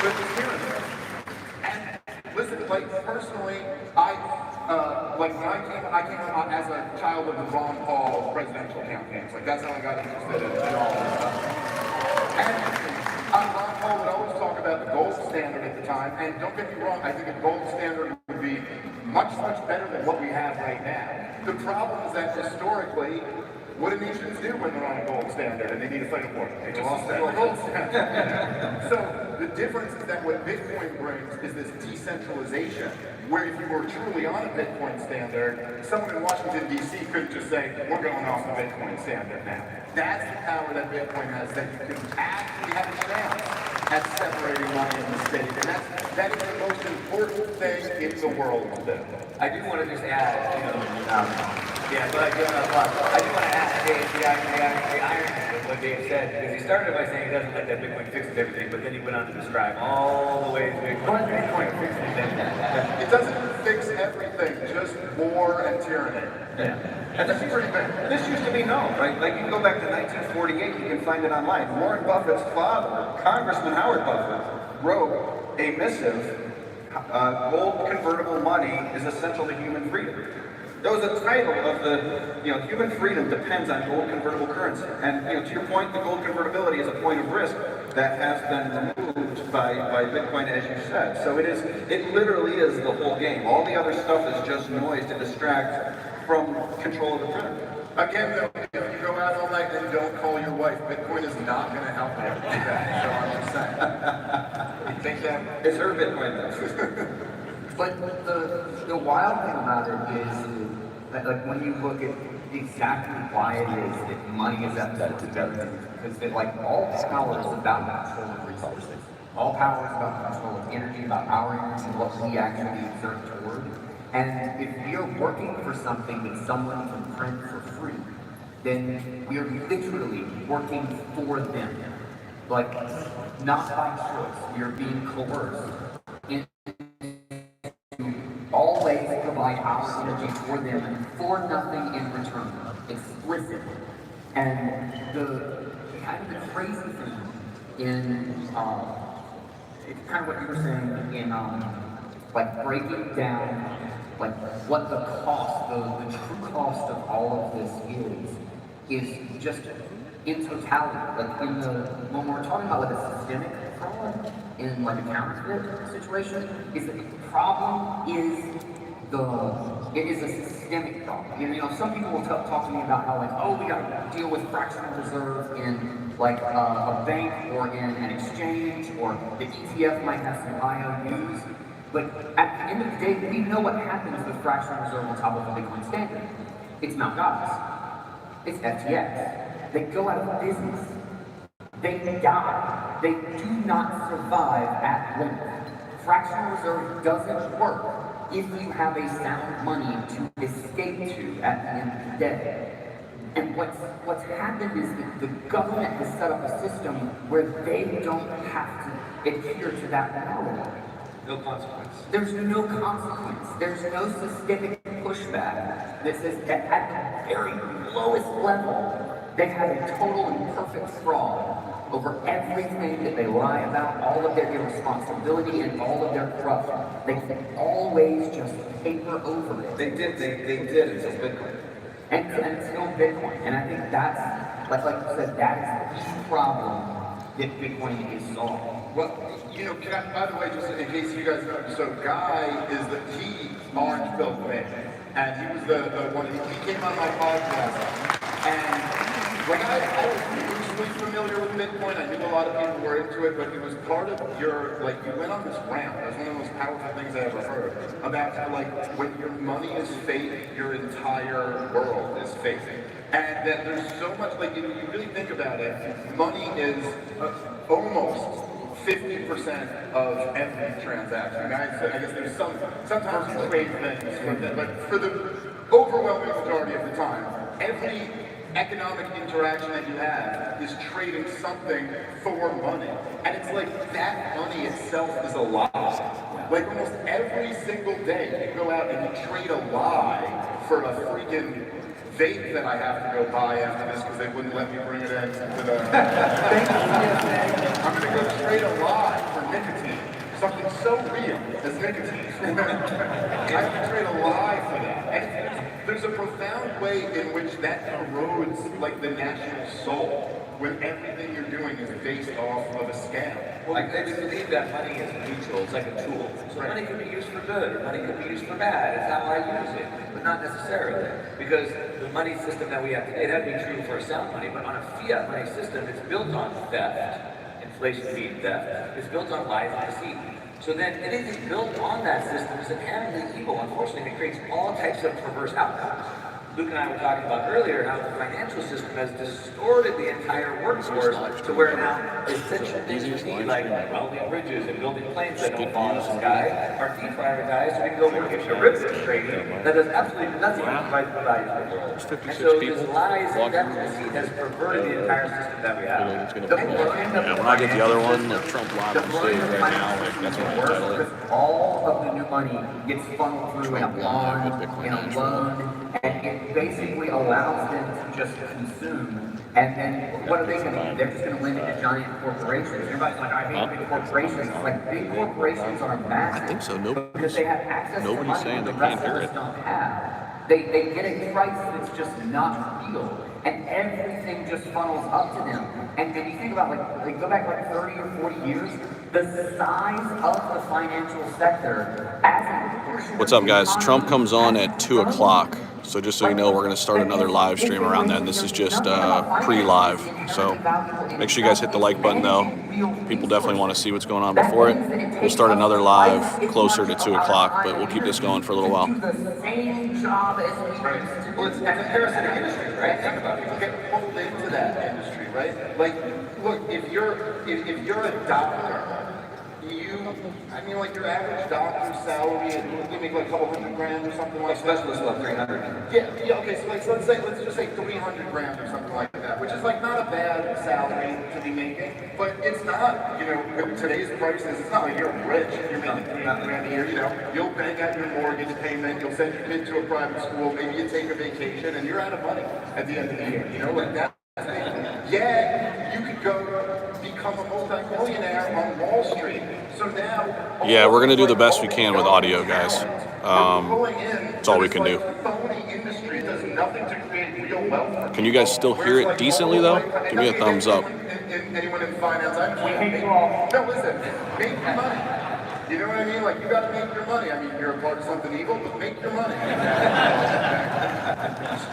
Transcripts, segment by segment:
but it's here and there. And listen, like personally, like when I came out as a child of the Ron Paul presidential campaigns. Like that's how I got interested in all this stuff. And Ron Paul would always talk about the gold standard at the time. And don't get me wrong, I think a gold standard would be much, much better than what we have right now. The problem is that historically, what do nations do when they're on a gold standard and they need to fight a war? They just lost their gold standard. So the difference is that what Bitcoin brings is this decentralization, where if you were truly on a Bitcoin standard, someone in Washington, D.C. couldn't just say, we're going off the Bitcoin standard now. That's the power that Bitcoin has, that you can actually have a chance at separating money in the state. And that is the most important thing in the world to do. I do want to just add, yeah, but I do want to add the irony of what Dave said, because he started by saying he doesn't think that Bitcoin fixes everything, but then he went on to describe all the ways Bitcoin fixes everything. It doesn't fix everything, just war and tyranny. Yeah. And this is pretty big. This used to be known, right? Like you can go back to 1948, you can find it online. Warren Buffett's father, Congressman Howard Buffett, wrote a missive, gold convertible money is essential to human freedom. That was the title of the, human freedom depends on gold convertible currency. And, to your point, the gold convertibility is a point of risk that has been removed by Bitcoin, as you said. So it literally is the whole game. All the other stuff is just noise to distract from control of the printer. Again, though, if you go out all night and don't call your wife, Bitcoin is not going to help you do that. So I'm just saying. You think that? It's her Bitcoin, though. But the wild thing about it is that, like, when you look at exactly why it is that money is at the together, because that, like, all power is about control of resources. All power is about control of energy, about our energy, what we actually exert toward. And if we are working for something that someone can print for free, then we are literally working for them. Like, not by choice. We are being coerced into always provide our energy for them for nothing in return, explicitly. And the kind of the crazy thing in it's kind of what you were saying in like breaking down like what the cost, the true cost of all of this is just in totality. Like when we're talking about like a systemic problem in like a counterfeit situation, is that the problem is it is a systemic problem. You know, some people will talk to me about how like, oh, we got to deal with fractional reserve in like a bank or in an exchange, or the ETF might have some IOUs. But at the end of the day, we know what happens with fractional reserve on top of a Bitcoin standard. It's Mt. Gox. It's FTX. They go out of business. They die. They do not survive at limit. Fractional reserve doesn't work if you have a sound money to escape to at the end of the day. And what's happened is that the government has set up a system where they don't have to adhere to that morality. No consequence. There's no consequence. There's no systemic pushback that says that at the very lowest level, they have a total and perfect fraud over everything that they lie about, all of their irresponsibility and all of their corruption. They can always just paper over it. They did until Bitcoin. And until Bitcoin. And I think that's, like you said, that is the problem that Bitcoin is solving. Well, by the way, just in case you guys know, so Guy is he orange-pilled me, and he was the one, he came on my podcast, and when I was loosely familiar with Bitcoin, I knew a lot of people were into it, but it was part of your, like, you went on this rant, it was one of the most powerful things I ever heard, about how, like, when your money is fake, your entire world is fake. And that there's so much, like, if you really think about it, money is almost 50% of every transaction. I guess there's sometimes you trade things, but for the overwhelming majority of the time, every economic interaction that you have is trading something for money. And it's like that money itself is a lie. Like almost every single day you go out and you trade a lie for a freaking vape that I have to go buy after this because they wouldn't let me bring it in to the... I'm going to go trade a lie for nicotine. so real as nicotine. I would trade a lie for that. And there's a profound way in which that erodes like the national soul when everything you're doing is based off of a scam. Well, I believe that money is neutral. It's like a tool. So money can be used for good, or money can be used for bad. It's how I use it, but not necessarily. Because the money system that we have today, that'd be true for sound money, but on a fiat money system, it's built on theft. Inflation being theft. It's built on lies and deceit. So then anything built on that system is inherently evil. Unfortunately, it creates all types of perverse outcomes. Luke and I were talking about earlier how the financial system has distorted the entire workforce to where now essential things you need, like welding bridges and building planes that don't fall out of the sky, are deprioritized so we can go work in derivative trading that does absolutely nothing to provide the value to the world. And so these lies and deceit has perverted the entire system that we have. Yeah, when I get the other one, the Trump live on stage right now, like that's what I title it. All of the new money gets funneled through in a bond, in a loan, and it basically allows them to just consume. And then what are they going to do? They're just going to lend it to giant corporations. Everybody's like, I hate big corporations. It's like big corporations are massive. I think so. Because they have access to Nobody's money saying that they the rest can't of hear us it. don't have. They get a price that's just not real. And everything just funnels up to them. And then you think about, like go back like 30 or 40 years, the size of the financial sector as a proportion. What's up, guys? Trump comes on at 2 o'clock. So just so you know, we're going to start another live stream around then. This is just pre-live. So make sure you guys hit the like button, though. People definitely want to see what's going on before it. We'll start another live closer to 2 o'clock, but we'll keep this going for a little while. The same job as we used to do. Well, it's a parasitic industry, right? Think about it. People get pulled into that industry, right? Like, look, if you're a doctor, like your average doctor's salary, you make like a couple $100,000 or something like that. Specialists love 300. Yeah, okay, so like, let's just say $300,000 or something like that, which is like not a bad salary to be making, but it's not, with today's prices, it's not like you're rich, you're making $300,000 a year, you'll bank out your mortgage payment, you'll send your kid to a private school, maybe you take a vacation, and you're out of money at the end of the year, like that. Yeah, you could go become a multi-millionaire on Wall Street. So now, Yeah, we're going to do the best we can with audio, guys. That's all we can do. Can you guys still hear it decently, though? Give me a thumbs up. Anyone in finance, no, listen, make your money. You know what I mean? Like, you gotta make your money. I mean, you're a part of something evil, but make your money.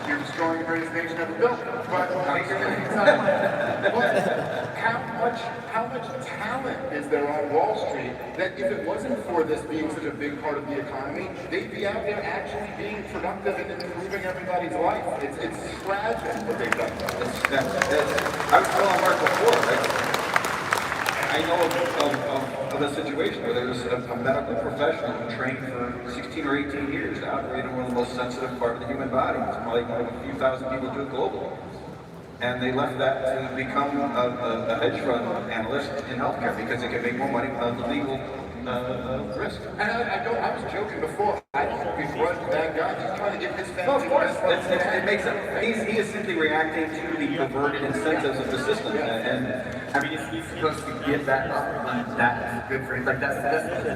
You're destroying the greatest nation ever built. But make your money. How much talent is there on Wall Street that if it wasn't for this being such a big part of the economy, they'd be out there actually being productive and improving everybody's life. It's tragic what they've done. I was telling Mark before, right? I know of a situation where there was a medical professional who trained for 16 or 18 years to operate in one of the most sensitive parts of the human body. It's like a few thousand people do it globally. And they left that to become a hedge fund analyst in healthcare because they could make more money on the legal risk. And I was joking before. I don't begrudge that guy. He's trying to get his family. No, of course. It makes it. He is simply reacting to the perverted incentives of the system. And I mean, he's supposed to give that up, and that's good for him. Like, that's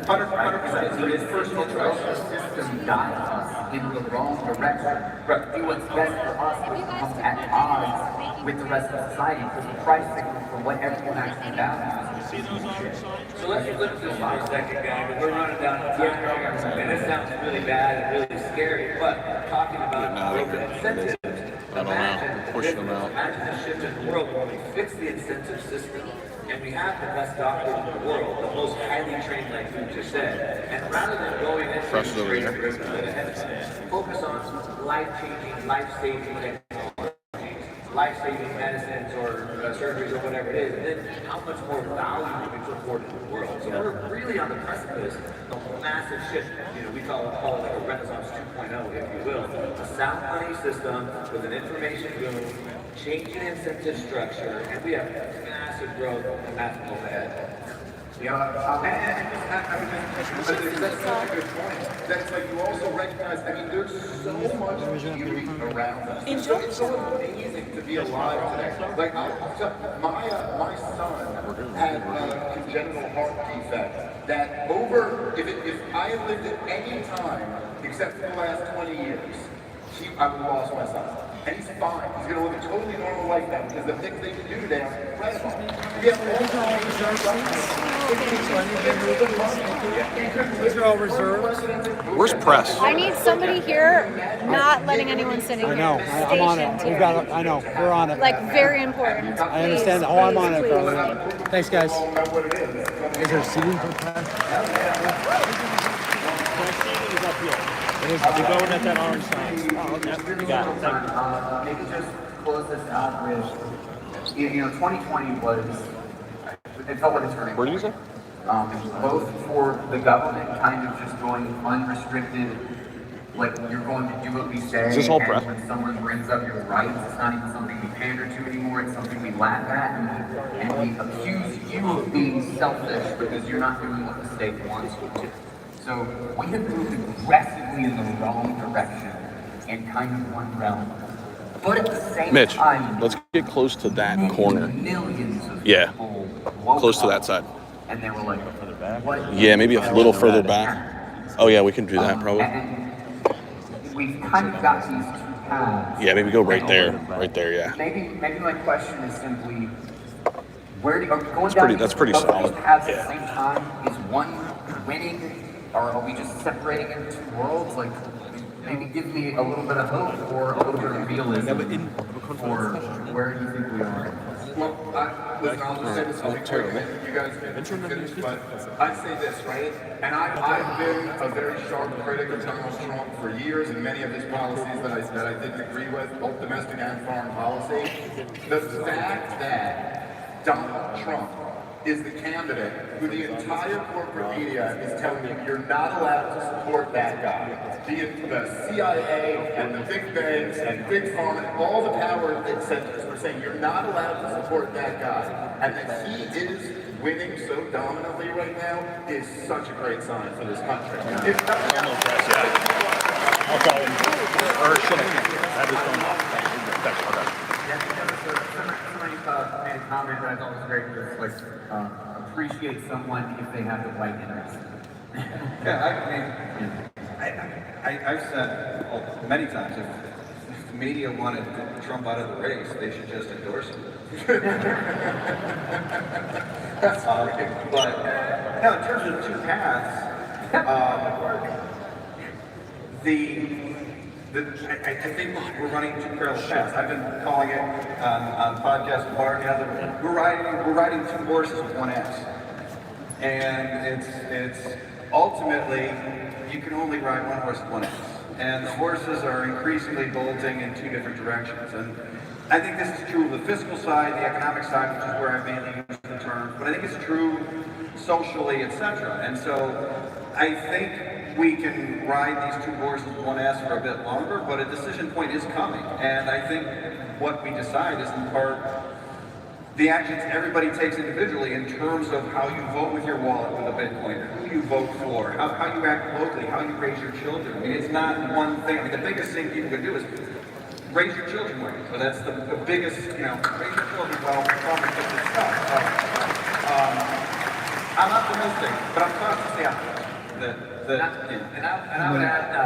100%. It's his personal choice. The system guides us in the wrong direction. Right. Do what's best for us, which becomes at odds with the rest of society, because the price signal for what everyone actually values. So let's flip this for a second, guys. We're running down to time, and this sounds really bad and really scary, but talking about broken incentives, imagine the shift in the world where we fix the incentive system, and we have the best doctors in the world, the most highly trained, like you just said, and rather than going into focus on life-changing, life-saving technology, life-saving medicines or surgeries or whatever it is, and then how much more value do we put forward to the world? So we're really on the precipice of a massive shift. We call it like a Renaissance 2.0, if you will. A sound money system with an information boom, changing incentive structure, and we have massive growth and massive overhead. Yeah, that's such a good point. That's like you also recognize, I mean, there's so much beauty around us. It's so amazing to be alive today. Like, my son had a congenital heart defect that if I had lived at any time, except for the last 20 years, I would have lost my son. And he's fine. He's going to live a totally normal life now because the things they can do today are incredible. These are all reserved. Where's press? I need somebody here not letting anyone sit in I here. know. I'm on it. We've got it. I know. We're on it. Like, very important. I understand. Oh, I'm on it, Please, brother. please. Thanks, guys. Is there seating for press? You're going at that orange sign. Oh, okay. You got it. Thank you. Maybe just close this out with, 2020 was, it felt like a turning point. Where did you say? Both for the government kind of just going unrestricted, like you're going to do what we say. Is this all and press? when someone brings up your rights, it's not even something we pander to anymore, it's something we laugh at and we accuse you of being selfish because you're not doing what the state wants you to. So we have moved aggressively in the wrong direction in kind of one realm. But at the same Mitch, time, let's get close to that corner. millions of Yeah, people woke close to up that side. and they were like, what? Yeah, maybe a little further back. Oh yeah, we can do that probably. And we've kind of got these two paths. Yeah, maybe go right there. Right there, yeah. Maybe my question is simply, where do are we going That's pretty both of solid. these paths at the same time? Is one winning, or are we just separating into two worlds? Like, maybe give me a little bit of hope or a little bit of realism for where you think we are. Well, listen, I'll just say this really quick, and you guys can finish, but I'd say this, right? And I've been a very sharp critic of Donald Trump for years, and many of his policies that I didn't agree with, both domestic and foreign policy. The fact that Donald Trump is the candidate who the entire corporate media is telling you you're not allowed to support that guy. The CIA and the big banks and big pharma and all the power centers are saying you're not allowed to support that guy. And that he is winning so dominantly right now is such a great sign for this country. If nothing else, I'll call him. Or should I? That is going on. Somebody made a comment that I thought was great, was like, appreciate someone if they have the white interest. I've said many times, if the media wanted Trump out of the race, they should just endorse him. But no, in terms of two paths, I think we're running two parallel paths. I've been calling it on podcasts and bar gather. We're riding two horses with one ass, and it's ultimately you can only ride one horse with one ass, and the horses are increasingly bolting in two different directions. And I think this is true of the fiscal side, the economic side, which is where I've mainly used the term, but I think it's true socially, etc. And so I think we can ride these two horses with one ass for a bit longer, but a decision point is coming. And I think what we decide is in part the actions everybody takes individually in terms of how you vote with your wallet with a Bitcoin, who you vote for, how you act locally, how you raise your children. I mean, it's not one thing. I mean, the biggest thing people can do is raise your children well. So that's the biggest, raise your children well, probably just this stuff. So, I'm optimistic, but I'm cautiously optimistic.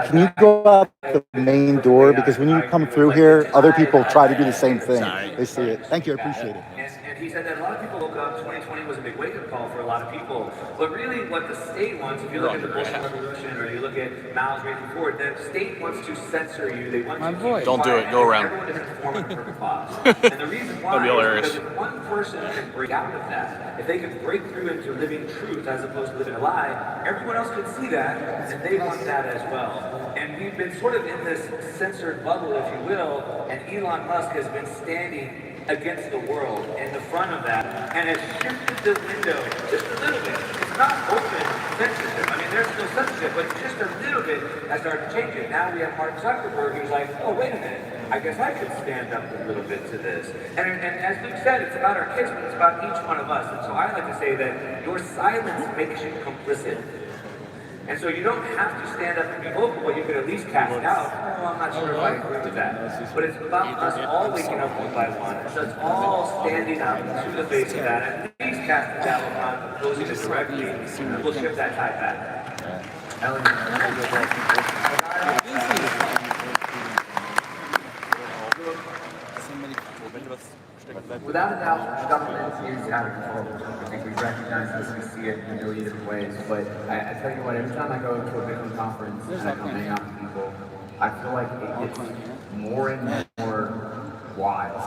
Can you go out the main door? Because when you come through here, other people try to do the same thing. They see it. Thank you. I appreciate it. And he said that a lot of people woke up, 2020 was a big wake-up call for a lot of people. But really what the state wants, if you look at the Bolshevik Revolution or you look at Mao's Raging Forward, the state wants to censor you. They want you to Don't do it. Go around. everyone to conform to the perfect laws. And the reason why That'd be hilarious. is because if one person can break out of that, if they can break through into living truth as opposed to living a lie, everyone else can see that and they want that as well. And we've been sort of in this censored bubble, if you will, and Elon Musk has been standing against the world in the front of that and has shifted the window just a little bit. It's not open censorship. I mean, there's still censorship, but just a little bit has started to change it. Now we have Mark Zuckerberg who's like, oh, wait a minute. I guess I could stand up a little bit to this. And as Luke said, it's about our kids, but it's about each one of us. And so I like to say that your silence makes you complicit. And so you don't have to stand up and be vocal, but you could at least cast out, oh, I'm not sure if I agree with that. But it's about us all waking up one by one. So it's all standing up to the face of that, and at least casting doubt upon opposing it directly, and we'll shift that tide back. Without a doubt, government is out of control. I think we recognize this, we see it in a million different ways. But I tell you what, every time I go to a Bitcoin conference and I come hang out with people, I feel like it gets more and more wild.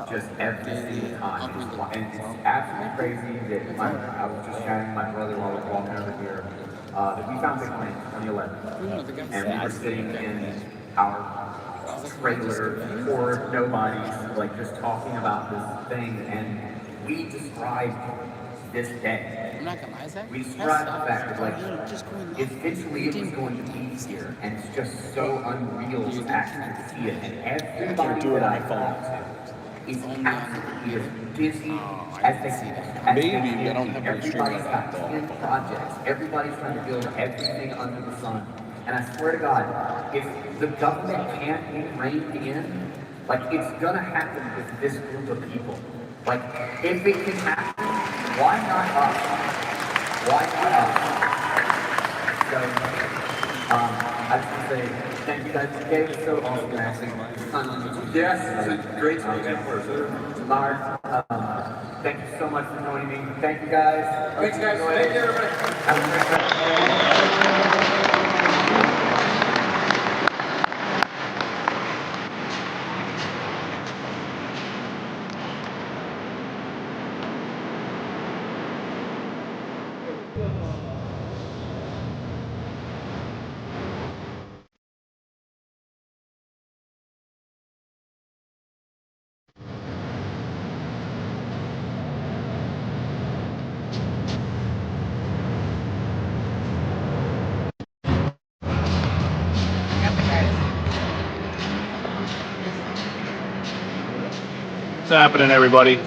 Just every single time. And it's absolutely crazy that I was just chatting with my brother while we were walking over here. That we found Bitcoin in 2011. And we were sitting in our trailer for nobodies, like just talking about this thing, and we described this day. We described the fact that, like, eventually it was going to be here, and it's just so unreal to actually see it. And everybody that I talk to is absolutely as busy as they Maybe I don't have any stream Everybody's got 10 projects. Everybody's trying to build everything under the sun. And I swear to God, if the government can't be reined in, like, it's gonna happen with this group of people. Like, if it can happen, why not us? Why not us? So, I just want to say, thank you guys. Dave is so awesome, actually. Yes, it's a great to meet you in person. Lars, thank you so much for joining me. Thank you guys. Thanks, guys. Thank you, everybody. Have a great day. What's happening, everybody?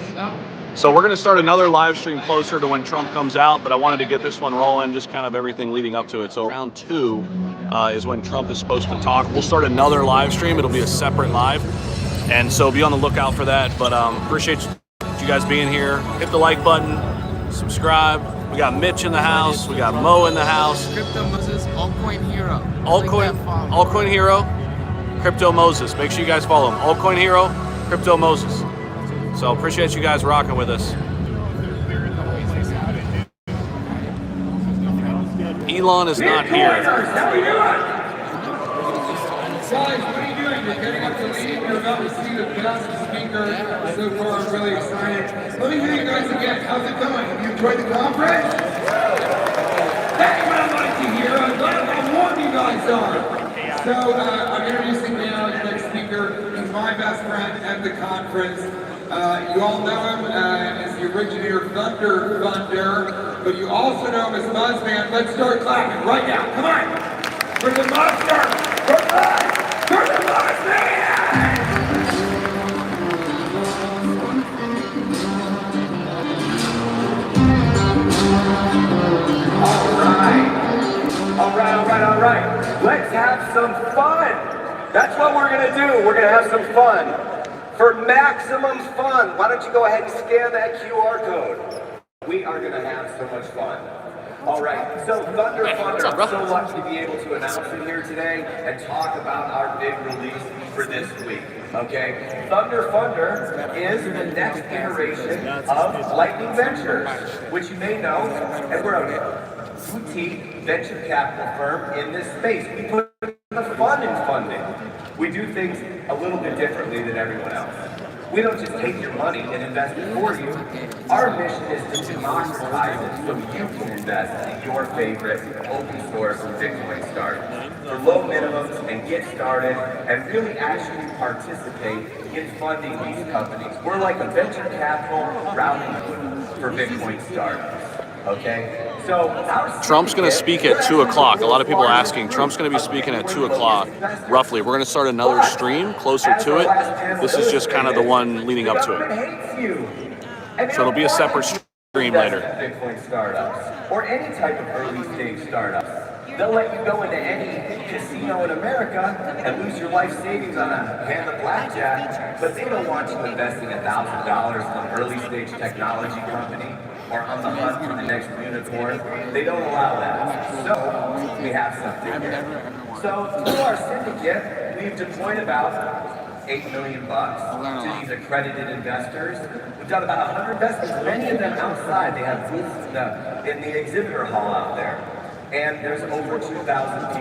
So we're going to start another live stream closer to when Trump comes out, but I wanted to get this one rolling, just kind of everything leading up to it. So round 2 is when Trump is supposed to talk. We'll start another live stream. It'll be a separate live, and so be on the lookout for that. But appreciate you guys being here. Hit the like button, subscribe. We got Mitch in the house. We got Mo in the house. Crypto Moses, Altcoin Hero. Altcoin Hero, Crypto Moses. Make sure you guys follow him. Altcoin Hero, Crypto Moses. So appreciate you guys rocking with us. Elon is not here. Guys, what are you doing? You're getting up to leave. You're about to see the best speaker so far. I'm really excited. Let me hear you guys again. How's it going? Have you enjoyed the conference? That's what I like to hear. I'm glad how warm you guys are. So I'm introducing now the next speaker. He's my best friend at the conference. You all know him as the originator of Thunder, but you also know him as Buzzman. Let's start clapping right now. Come on. For the monster. For the Buzzman. All right. Let's have some fun. That's what we're gonna do. We're gonna have some fun. For maximum fun, why don't you go ahead and scan that QR code? We are gonna have so much fun. All right, so Thunder, I'm so lucky to be able to announce it here today and talk about our big release for this week, okay? Thunder is the next iteration of Lightning Ventures, which you may know, and we're a boutique venture capital firm in this space. We put the fun in funding. We do things a little bit differently than everyone else. We don't just take your money and invest it for you. Our mission is to democratize it so you can invest in your favorite open source Bitcoin startups for low minimums and get started and really actually participate in funding these companies. We're like a venture capital routing hood for Bitcoin startups. Okay, so Trump's going to speak at 2 o'clock. A lot of people are asking. Trump's going to be speaking at 2 o'clock, roughly. We're going to start another stream closer to it. This is just kind of the one leading up to it. So it'll be a separate stream later. Bitcoin startups or any type of early stage startups. They'll let you go into any casino in America and lose your life savings on a hand of blackjack, but they don't want you investing $1,000 in an early stage technology company or on the hunt for the next unicorn. They don't allow that. So we have something here. So through our syndicate, we've deployed about $8 million to these accredited investors. We've done about 100 investments, many of them outside. They have booths in the exhibitor hall out there. And there's over 2,000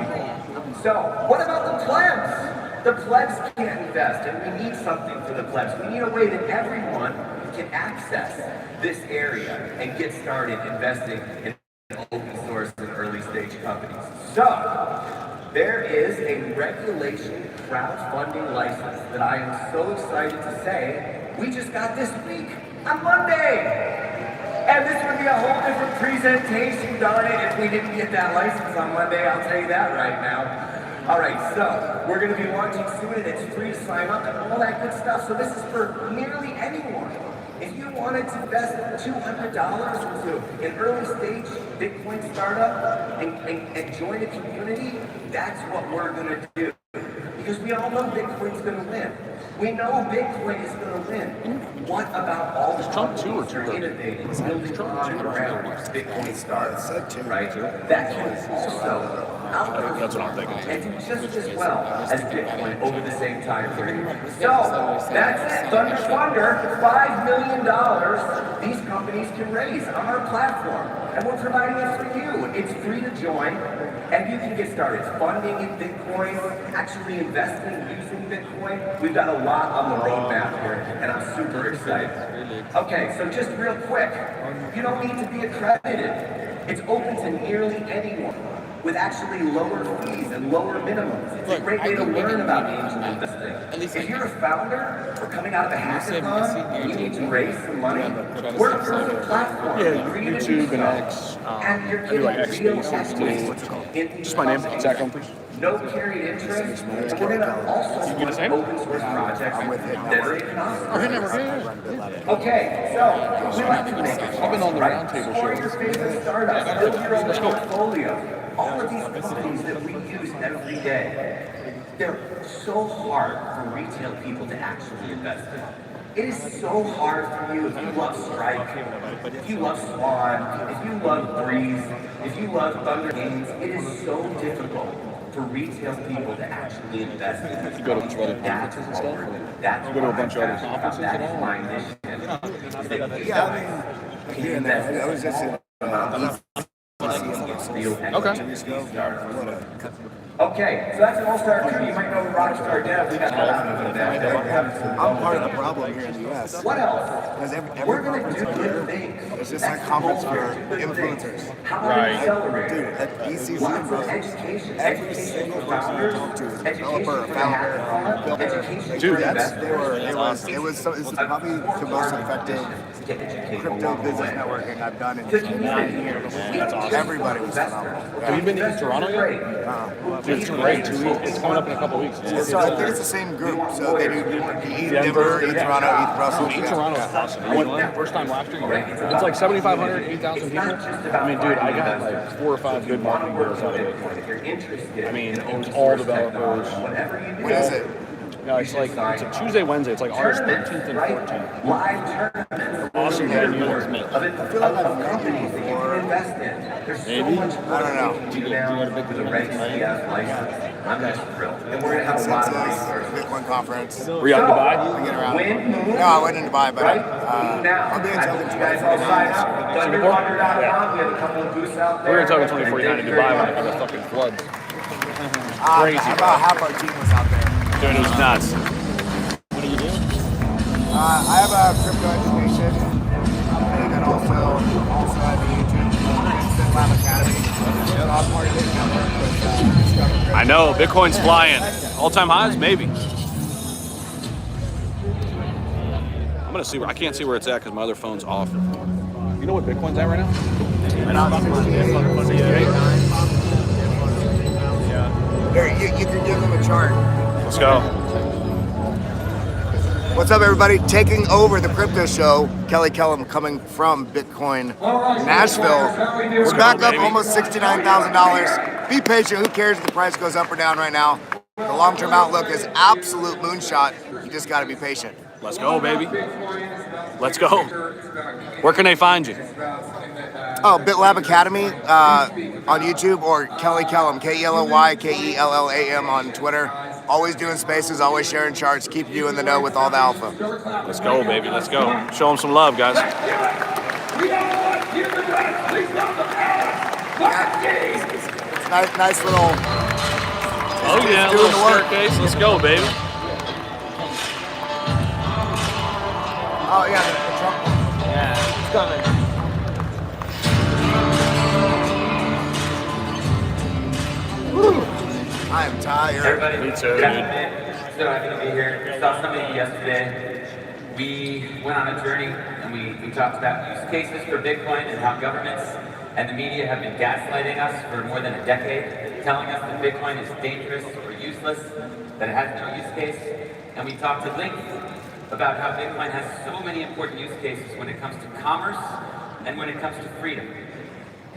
people. So what about the plebs? The plebs can't invest, and we need something for the plebs. We need a way that everyone can access this area and get started investing in open source and early stage companies. So there is a regulation crowdfunding license that I am so excited to say we just got this week on Monday. And this would be a whole different presentation, darn it, if we didn't get that license on Monday, I'll tell you that right now. All right, so we're going to be launching soon, and it's free to sign up and all that good stuff. So this is for nearly anyone. If you wanted to invest $200 into an early stage Bitcoin startup and join a community, that's what we're going to do. Because we all know Bitcoin's going to win. We know Bitcoin is going to win. What about all the companies that are innovating, building on around Bitcoin startups, right? That can also outperform and do just as well as Bitcoin over the same time period. So that's it. Thunder, $5 million these companies can raise on our platform, and we're providing it for you. It's free to join, and you can get started funding in Bitcoin, actually investing using Bitcoin. We've got a lot on the roadmap here, and I'm super excited. Okay, so just real quick, you don't need to be accredited. It's open to nearly anyone with actually lower fees and lower minimums. It's a great way to learn about angel investing. If you're a founder or coming out of a hackathon and you need to raise some money, we're a perfect platform. YouTube and X. And you're I do like getting real X equity. Just my name, Zach Humphries. No carried interest. And we're going to also launch open source projects that are economical. Okay, so we like to make it I've been on the right? roundtable Explore show. your favorite startups, build your own portfolio. All of these companies that we use every day, they're so hard for retail people to actually invest in. It is so hard for you if you love Strike, if you love Swan, if you love Breeze, if you love Thunder Games. It is so difficult for retail people to actually invest in this. You go to other conferences and stuff? That's You go to a bunch of other conferences that and is all? my mission. Yeah, I mean, I was just in Okay, so that's an all-star crew. You might know Rockstar Dev. We got I'm part of the problem here in the U.S. What else? Because We're going to do good things. it's just like conference for influencers. How do we accelerate? Dude, at ECC, Lots bro, of education. every Education single for person you founders. talk to is a Education developer, a for founder, hackathon. builder. Education Dude, for that's- investors. This is probably the most effective crypto business networking I've done in 9 years. Everybody was phenomenal. Have you been to Toronto yet? Dude, it's great. 2 weeks. It's coming up in a couple weeks. So I think it's the same group. So they do ETH Denver, ETH Toronto, ETH Brussels. Each Toronto is awesome. I went first time last year. It's like 7,500, 8,000 people. I mean, dude, I got like 4 or 5 good marketing deals out of it. I mean, it was all developers. When is it? No, it's a Tuesday, Wednesday. It's like August 13th and 14th. Live tournaments. Awesome venues. I feel like I've met you before. Maybe. I don't know. Do you have a big license? I'm just thrilled. And we're going to have a lot of resources. Bitcoin conference. Were you out in Dubai? I get around. Win, move, No, I went in Dubai, but now. I'll be in I hope you guys all sign up. Singapore? Thunderwunder.com. We have a couple of booths out there. We're going to talk 2049 in Dubai when they have the fucking floods. Crazy. About half our team was out there. Dude, it was nuts. What do you do? I have a crypto education company that also have a YouTube Instant Lab Academy. So I'm part of this network with Discover. I know, Bitcoin's flying. All-time highs, maybe. I'm gonna see where I can't see where it's at because my other phone's off. You know what Bitcoin's at right now? Here, you can give them a chart. Let's go. What's up, everybody? Taking over the crypto show, Kelly Kellum coming from Bitcoin Nashville. We're back up almost $69,000. Be patient. Who cares if the price goes up or down right now? The long-term outlook is absolute moonshot. You just got to be patient. Let's go, baby. Let's go. Where can they find you? Oh, BitLab Academy on YouTube, or Kelly Kellum, KELLYKELLAM on Twitter. Always doing spaces, always sharing charts, keep you in the know with all the alpha. Let's go, baby. Let's go. Show them some love, guys. It's nice little. Oh yeah, doing little the work. staircase. Let's go, baby. Oh yeah, the Trump. Yeah, it's coming. I am tired. Everybody, Me too, good dude. afternoon. So happy to be here. Saw somebody yesterday. We went on a journey and we talked about use cases for Bitcoin and how governments and the media have been gaslighting us for more than a decade, telling us that Bitcoin is dangerous or useless, that it has no use case. And we talked at length about how Bitcoin has so many important use cases when it comes to commerce and when it comes to freedom.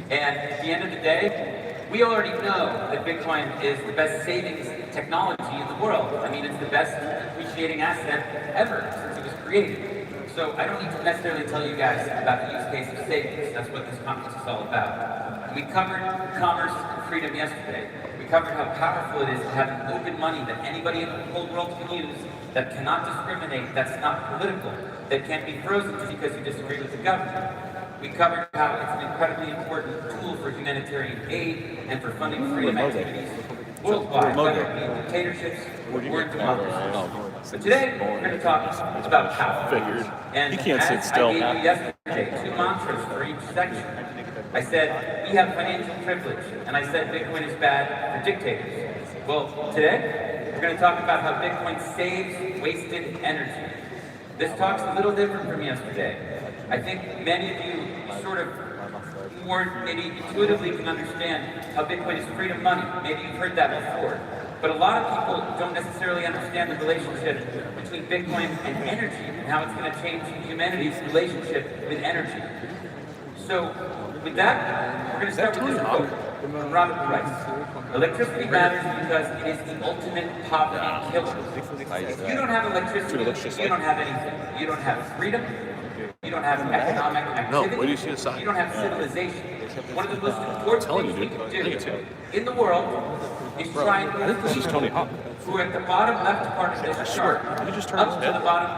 And at the end of the day, we already know that Bitcoin is the best savings technology in the world. I mean, it's the best appreciating asset ever since it was created. So I don't need to necessarily tell you guys about the use case of savings. That's what this conference is all about. We covered commerce and freedom yesterday. We covered how powerful it is to have an open money that anybody in the whole world can use, that cannot discriminate, that's not political, that can't be frozen just because you disagree with the government. We covered how it's an incredibly important tool for humanitarian aid and for funding freedom activities worldwide, whether it be dictatorships or democracies. But today, we're going to talk about power. And You can't sit as still. I gave you yesterday, 2 mantras for each section. I said, we have financial privilege, and I said Bitcoin is bad for dictators. Well, today, we're going to talk about how Bitcoin saves wasted energy. This talk's a little different from yesterday. I think many of you sort of more maybe intuitively can understand how Bitcoin is freedom money. Maybe you've heard that before. But a lot of people don't necessarily understand the relationship between Bitcoin and energy and how it's going to change humanity's relationship with energy. So with that, we're going to start with this quote from Robert Price. Electricity matters because it is the ultimate poverty killer. If you don't have electricity, you don't have anything. You don't have freedom. You don't have economic activity. No, where do you see the sign? You don't have civilization. One of the most important things we can do in the world is try and move This is Tony Hawk. who are at the bottom left part of this chart, Did you just turn up his to head? the bottom,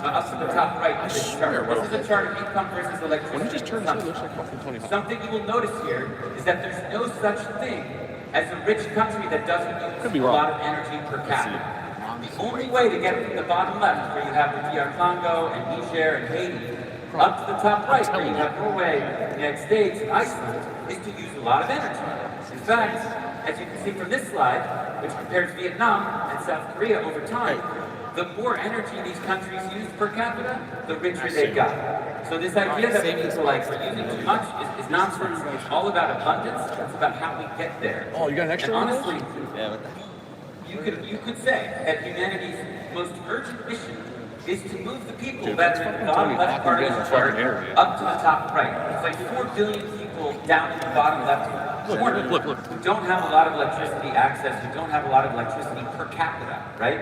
up to the top right of this chart. This is a chart of income versus electricity. When you just turn his head, it looks like fucking Tony Hawk. Something you will notice here is that there's no such thing as a rich country that doesn't Could use be a wrong. lot of energy per capita. The only way to get from the bottom left, where you have the DR Congo and Niger and Haiti, up to the top right, where you have Norway, the United States, and Iceland, is to use a lot of energy. In fact, as you can see from this slide, which compares Vietnam and South Korea over time, the more energy these countries use per capita, the richer they got. So this idea that people like we're using too much is nonsense. It's all about abundance. It's about how we get there. Oh, you got an extra And one of those? honestly, you could say that humanity's most urgent mission is to move the people that are in the bottom left part of the chart up to the top right. It's like 4 billion people down in the bottom left corner who don't have a lot of electricity access, who don't have a lot of electricity per capita, right?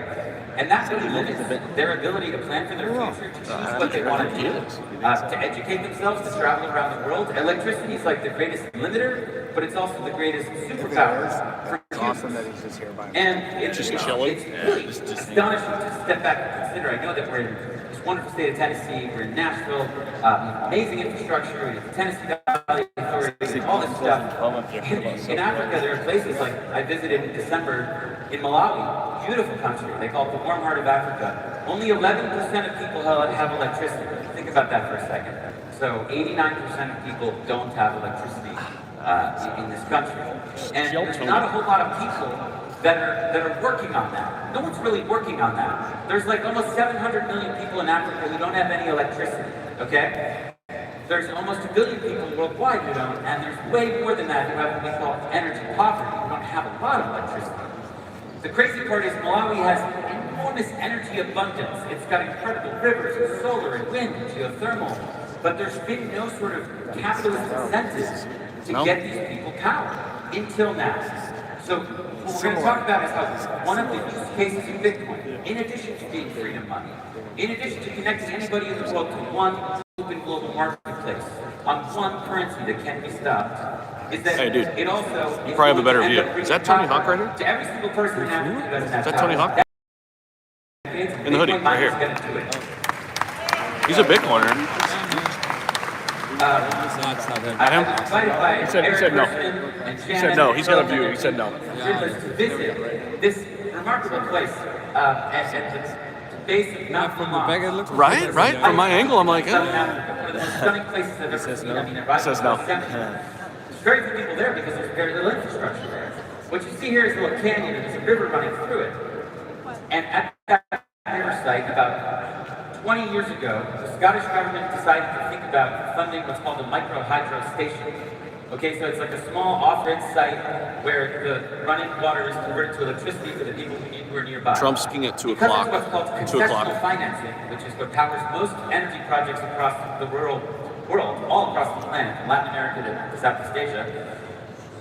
And that really limits their ability to plan for their future, to choose what they want to do, to educate themselves, to travel around the world. Electricity is like the greatest limiter, but it's also the greatest superpower for It's awesome that he's just here by himself. and it's really astonishing to step back and consider. I know that we're in this wonderful state of Tennessee, we're in Nashville, amazing infrastructure, we have the Tennessee Valley Authority, all this stuff. In Africa, there are places like I visited in December in Malawi, beautiful country, they call it the warm heart of Africa. Only 11% of people have electricity. Think about that for a second. So 89% of people don't have electricity in this country. And there's not a whole lot of people that are working on that. No one's really working on that. There's like almost 700 million people in Africa who don't have any electricity, okay? There's almost 1 billion people worldwide who don't, and there's way more than that who have what we call energy poverty, who don't have a lot of electricity. The crazy part is Malawi has enormous energy abundance. It's got incredible rivers and solar and wind and geothermal, but there's been no sort of capitalist incentives to get these people power until now. So what we're going to talk about is how one of the use cases of Bitcoin, in addition to being freedom money, in addition to connecting anybody in the world to one open global marketplace on one currency that can't be stopped, is that Hey, dude, it also you probably have a better view. Is that Tony Hawk right here? to every single person in Africa who doesn't have Is that Tony power. Hawk? In the hoodie, right here. He's a Bitcoiner. At him? He said no. He said no. He's got a view. He said no. To visit this remarkable place at the base of Mount Vermont. Right? From my angle, I'm like, One of the most stunning places I've ever seen. I mean, He says no. There's very few people there because there's very little infrastructure there. What you see here is a little canyon and there's a river running through it. And at that river site, about 20 years ago, the Scottish government decided to think about funding what's called a micro hydro station. Okay, so it's like a small off-grid site where the running water is converted to electricity for the people who are nearby. Trump's speaking at 2 Because o'clock. of what's called 2 o'clock. concessional financing, which is what powers most energy projects across the world, all across the planet, from Latin America to Southeast Asia.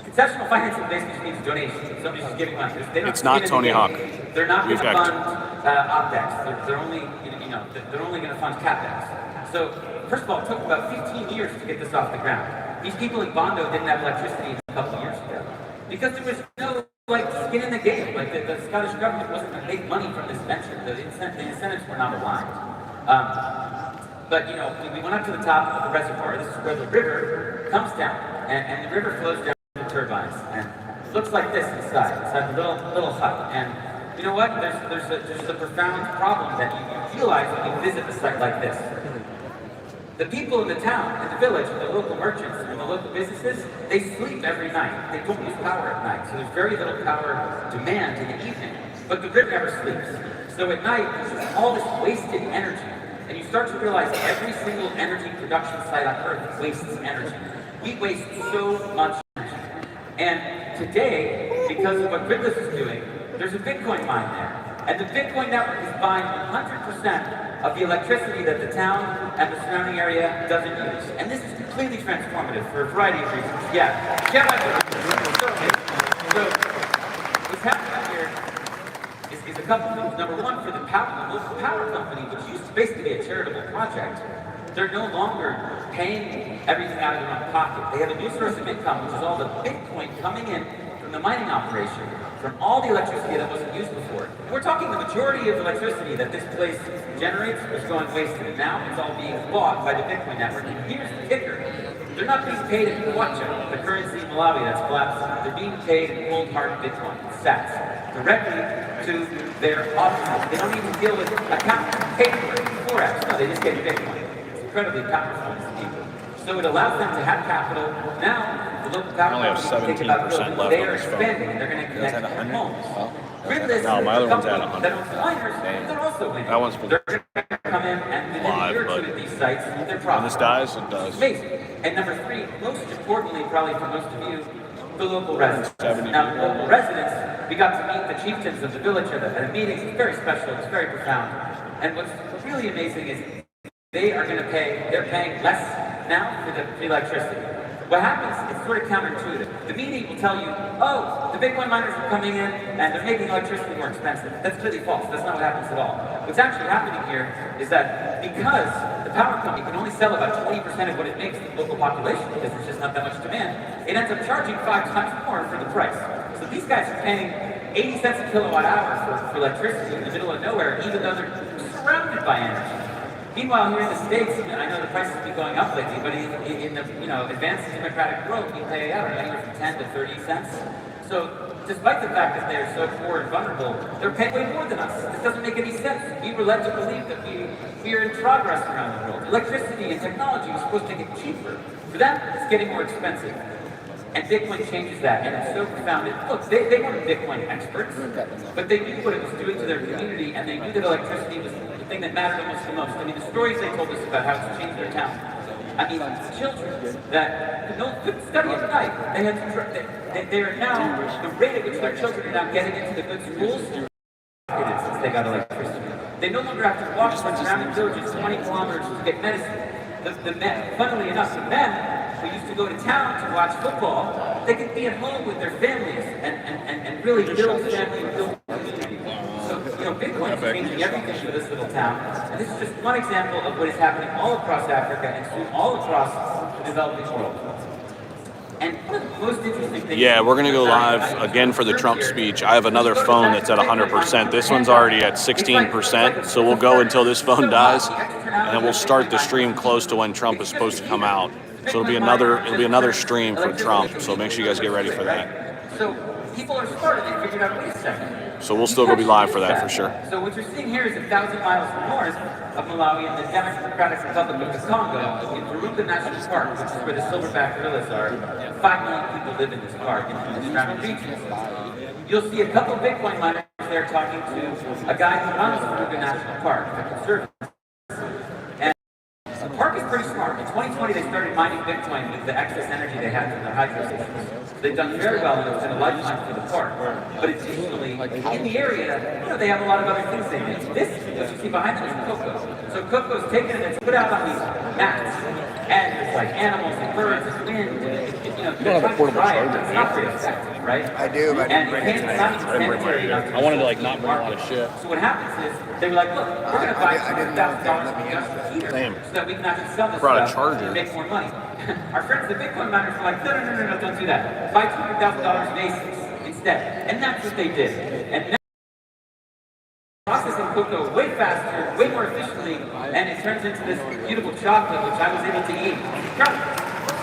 Concessional financing basically means donation. Somebody's just giving money. They don't It's not skin in the Tony game. Hawk. They're not going We've to got- fund OpEx. They're only, they're only going to fund CapEx. So first of all, it took about 15 years to get this off the ground. These people in Bondo didn't have electricity a couple of years ago because there was no skin in the game. Like the Scottish government wasn't going to make money from this venture. The incentives were not aligned. But we went up to the top of the reservoir. This is where the river comes down, and the river flows down to the turbines, and it looks like this inside. It's like a little hut. And you know what? There's a profound problem that you realize when you visit a site like this. The people in the town, in the village, the local merchants, and the local businesses, they sleep every night. They don't use power at night, so there's very little power demand in the evening. But the grid never sleeps. So at night, there's just all this wasted energy. And you start to realize every single energy production site on Earth wastes energy. We waste so much energy. And today, because of what Gridless is doing, there's a Bitcoin mine there. And the Bitcoin network is buying 100% of the electricity that the town and the surrounding area doesn't use. And this is completely transformative for a variety of reasons. So what's happening here is a couple of things. Number one, for the local power company, which used to basically be a charitable project, they're no longer paying everything out of their own pocket. They have a new source of income, which is all the Bitcoin coming in from the mining operation, from all the electricity that wasn't used before. And we're talking the majority of electricity that this place generates was going wasted, and now it's all being bought by the Bitcoin network. And here's the kicker. They're not being paid in kwacha, the currency in Malawi that's collapsing. They're being paid in cold hard Bitcoin, sats, directly to their offices. They don't even deal with accountants, paperwork, forex. No, they just get Bitcoin. It's incredibly powerful to people. So it allows them to have capital. Now, the local power only have companies think 17% about building. left They on are this phone. expanding, and they're going to connect to their homes. Gridless, No, my other one's at that 100. owns the miners, they're also winning. That one's for They're going to come in and within a year or two at these sites, they're When profitable. this dies, it does. Amazing. And number three, most importantly, probably for most of you, the local residents. 70 Now, the local residents, we got to meet the chieftains of the village at a meeting. It's very special. It's very profound. And what's really amazing is they're paying less now for the electricity. What happens, it's sort of counterintuitive. The media will tell you, oh, the Bitcoin miners are coming in and they're making electricity more expensive. That's clearly false. That's not what happens at all. What's actually happening here is that because the power company can only sell about 20% of what it makes to the local population because there's just not that much demand, it ends up charging 5 times more for the price. So these guys are paying 80 cents a kilowatt hour for electricity in the middle of nowhere, even though they're surrounded by energy. Meanwhile, here in the States, I know the prices have been going up lately, but in the advanced democratic world, we pay anywhere from 10 to 30 cents. So, despite the fact that they're so poor and vulnerable, they're paying way more than us. This doesn't make any sense. We were led to believe that we are in progress around the world. Electricity and technology was supposed to get cheaper. For them, it's getting more expensive. And Bitcoin changes that, and it's so profound. Look, they weren't Bitcoin experts, but they knew what it was doing to their community, and they knew that electricity was the thing that mattered almost the most. I mean, the stories they told us about how it's changed their town. I mean, children that couldn't study at night. They had to, they are now, the rate at which their children are now getting into the good schools, since they got electricity. They no longer have to walk from surrounding villages 20 kilometers to get medicine. The men, funnily enough, the men who used to go to town to watch football, they could be at home with their families and really build family and build community. So, you know, Bitcoin is changing everything for this little town. And this is just one example of what is happening all across Africa and soon all across the developing world. And one of the most interesting things... Yeah, we're going to go live again for the Trump speech. I have another phone that's at 100%. This one's already at 16%, so we'll go until this phone dies, and then we'll start the stream close to when Trump is supposed to come out. So it'll be another stream for Trump, so make sure you guys get ready for that. So people are smart and they figured out, wait a second. So we'll still go be live for that for sure. So what you're seeing here is 1,000 miles north of Malawi in the Democratic Republic of the Congo, in Virunga National Park, which is where the silverback gorillas are. 5 million people live in this park in the surrounding regions. You'll see a couple Bitcoin miners there talking to a guy who runs Virunga National Park, a conservative. The park is pretty smart. In 2020, they started mining Bitcoin with the excess energy they had from their hydro stations. So they've done very well, and it's been a lifetime for the park. But additionally, in the area, you know, they have a lot of other things they make. This, what you see behind them, is cocoa. So cocoa is taken and it's put out on these mats. And it's like animals and birds and wind. You know, don't have a portable charger. It's not very effective, right? I do, but And it's not sanitary enough. I wanted to like not bring a lot of shit. So what happens is, they were like, look, we're going to buy $200,000 of just heater so that we can actually sell this Brought a stuff charger. and make more money. Our friends, the Bitcoin miners, were like, no, don't do that. Buy $200,000 of ASICs instead. And that's what they did. And now processing cocoa way faster, way more efficiently, and it turns into this beautiful chocolate, which I was able to eat.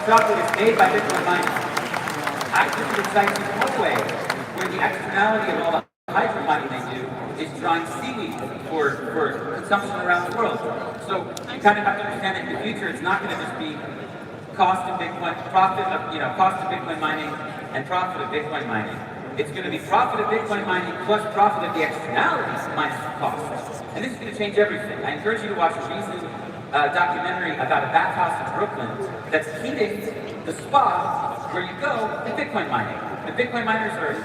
Chocolate is made by Bitcoin miners. I think it excites me one way, where the externality of all the hydro mining they do is drying seaweed for consumption around the world. So you kind of have to understand that in the future, it's not going to just be cost of Bitcoin, cost of Bitcoin mining and profit of Bitcoin mining. It's going to be profit of Bitcoin mining plus profit of the externalities minus the cost. And this is going to change everything. I encourage you to watch a recent documentary about a bathhouse in Brooklyn that's heating the spa where you go to Bitcoin mining. The Bitcoin miners are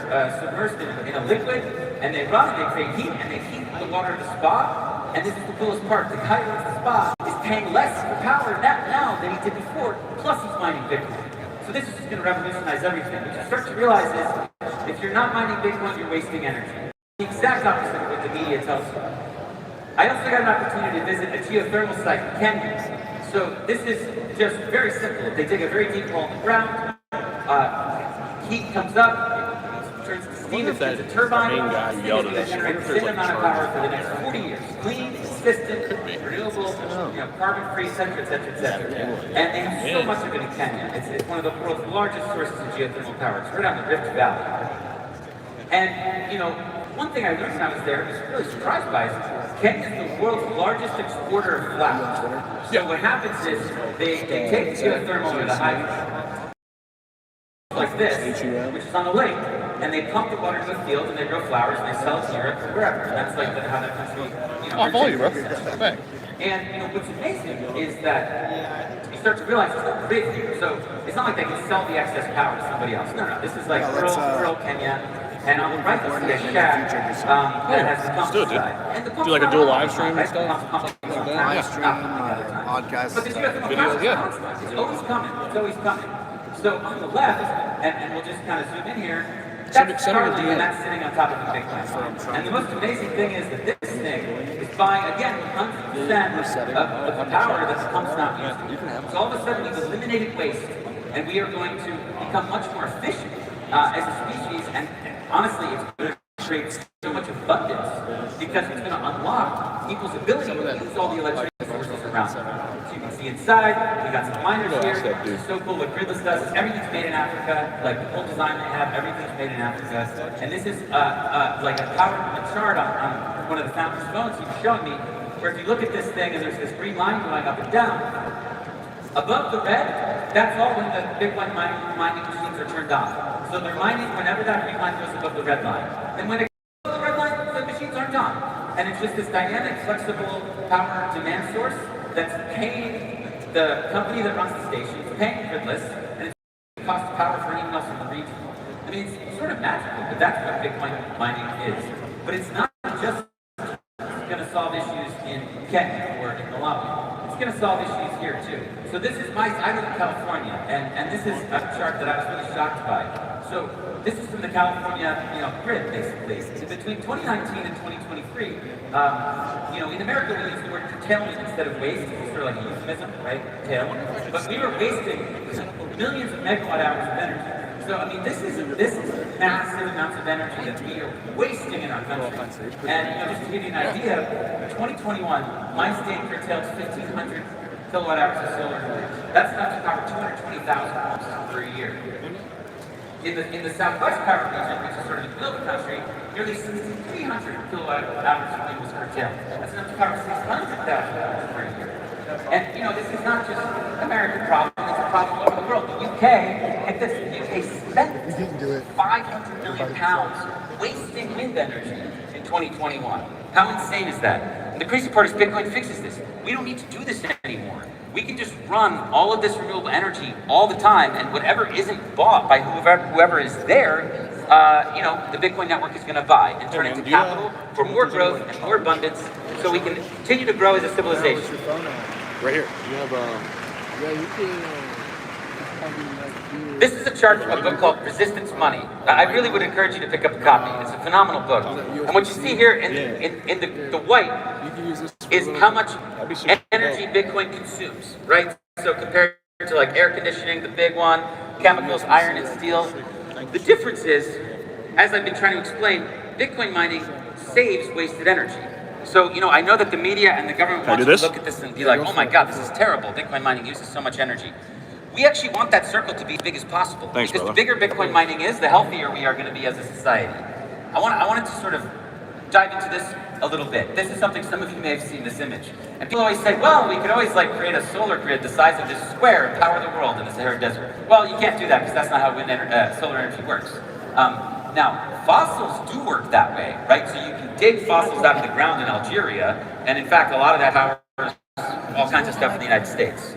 submersed in a liquid, and they run, and they create heat, and they heat the water of the spa. And this is the coolest part. The guy who runs the spa is paying less for power now than he did before, plus he's mining Bitcoin. So this is just going to revolutionize everything. What you start to realize is, if you're not mining Bitcoin, you're wasting energy. The exact opposite of what the media tells you. I also got an opportunity to visit a geothermal site in Kenya. So this is just very simple. They dig a very deep hole in the ground. Heat comes up, turns to steam, it's a turbine. main guy who yelled at us. Generate the same amount of power for the next 40 years. Clean, consistent, renewable, carbon-free, et cetera, et cetera, et cetera. And they have so much of it in Kenya. It's one of the world's largest sources of geothermal power. It's right on the Rift Valley. And, you know, one thing I learned when I was there, I was really surprised by, is Kenya is the world's largest exporter of flowers. So what happens is they take geothermal with a hydro, like this, which is on a lake, and they pump the water to the field, and they grow flowers, and they sell it to Europe or wherever. And that's like how that country, I'll follow you, bro. Thanks. And you know what's amazing is that you start to realize it's not big here. So it's not like they can sell the excess power to somebody else. No, this is like rural Kenya. And on the right, you see a shack that has the pump inside. And the pump Do like a dual live stream and stuff? live stream, podcast. But the geothermal power is constant. It's always coming. It's always coming. So on the left, and we'll just kind of zoom in here, that's Charlie, and that's sitting on top of the Bitcoin farm. And the most amazing thing is that this thing is buying, again, 100% of the power that the pump's not using. So all of a sudden, we've eliminated waste, and we are going to become much more efficient as a species, and honestly, it's going to create so much abundance, because it's going to unlock people's ability to use all the electricity sources around them. So you can see inside, we got some miners here. It's so cool. What Gridless does is everything's made in Africa. Like the whole design they have, everything's made in Africa. And this is like a chart on one of the founders' phones he was showing me, where if you look at this thing and there's this green line going up and down, above the red, that's all when the Bitcoin mining machines are turned on. So they're mining whenever that green line goes above the red line. And when it goes above the red line, the machines aren't on. And it's just this dynamic, flexible power demand source that's paying the company that runs the station is paying gridless, and it's cost of power for anyone else in the region. I mean, it's sort of magical, but that's what Bitcoin mining is. But it's not just going to solve issues in Kenya or in Colombia. It's going to solve issues here too. So this is I live in California, and this is a chart that I was really shocked by. So this is from the California, grid, basically. Between 2019 and 2023, in America we use the word curtailment instead of waste. It's sort of like a euphemism, right? Curtailment. But we were wasting millions of megawatt hours of energy. So I mean, this is massive amounts of energy that we are wasting in our country. And just to give you an idea, 2021, my state curtailed 1,500 kilowatt hours of solar energy. That's enough to power 220,000 homes per year. In the Southwest power region, which is sort of in the middle of the country, nearly 6,300 kilowatt hours of wind was curtailed. That's enough to power 600,000 homes per year. And this is not just an American problem, it's a problem all over the world. The UK, and the UK spent 500 million pounds wasting wind energy in 2021. How insane is that? And the crazy part is Bitcoin fixes this. We don't need to do this anymore. We can just run all of this renewable energy all the time, and whatever isn't bought by whoever is there, the Bitcoin network is going to buy and turn into capital for more growth and more abundance, so we can continue to grow as a civilization. Right here. You have This is a chart from a book called Resistance Money. I really would encourage you to pick up a copy. It's a phenomenal book. And what you see here in the white is how much energy Bitcoin consumes, right? So compared to like air conditioning, the big one, chemicals, iron and steel. The difference is, as I've been trying to explain, Bitcoin mining saves wasted energy. So, I know that the media and the government want to look at this and be like, oh my God, this is terrible. Bitcoin mining uses so much energy. We actually want that circle to be as big as possible. Thanks, because brother. the bigger Bitcoin mining is, the healthier we are going to be as a society. I wanted to sort of dive into this a little bit. This is something some of you may have seen this image. And people always say, well, we could always create a solar grid the size of this square and power the world in the Sahara Desert. Well, you can't do that because that's not how solar energy works. Now, fossils do work that way, right? So you can dig fossils out of the ground in Algeria, and in fact, a lot of that powers all kinds of stuff in the United States.